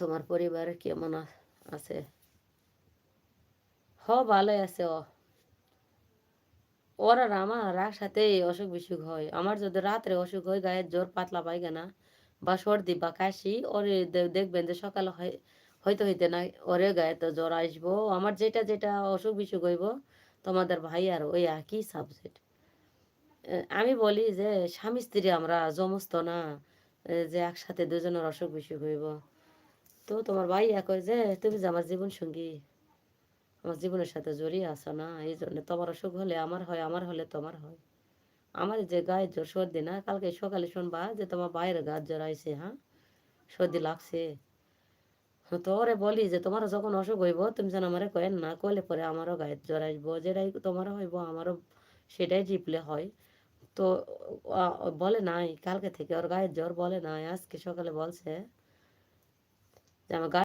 তোমার পরিবার কেমন আছে? ভালোই আছে ওর আর আমার একসাথেই অসুখ বিসুখ হয়। আমার যদি রাত্রে অসুখ হয়, গায়ের জ্বর, পাতলা পায়খানা বা সর্দি বা কাশি, ওরে দেখবেন যে সকালে হইতে হইতে না ওরে গায়ে তো জ্বর আসবো। আমার যেটা যেটা অসুখ বিসুখ হইব, তোমাদের ভাই আর ওই একই সাবজেক্ট। আমি বলি যে স্বামী স্ত্রী আমরা জমস্ত না, যে একসাথে দুজনের অসুখ বিসুখ হইব। তো তোমার ভাই কয় যে তুমি যে আমার জীবন সঙ্গী, আমার জীবনের সাথে জড়িয়ে আছো না, এই জন্য তোমার অসুখ হলে আমার হয়, আমার হলে তোমার হয়। আমার যে গায়ের জ্বর সর্দি না, কালকে সকালে শুনবা যে তোমার বাইরে গায়ের জ্বর আইছে, হ্যাঁ সর্দি লাগছে। তো ওরে বলি যে তোমার যখন অসুখ হইব তুমি যেন আমারে কয়েন না, কইলে পরে আমারও গায়ের জ্বর আসবো, যেটাই তোমারও হইব আমারও সেটাই জিপলে হয়। তো বলে নাই কালকে থেকে ওর গায়ের জ্বর, বলে নাই আজকে সকালে বলছে যে আমার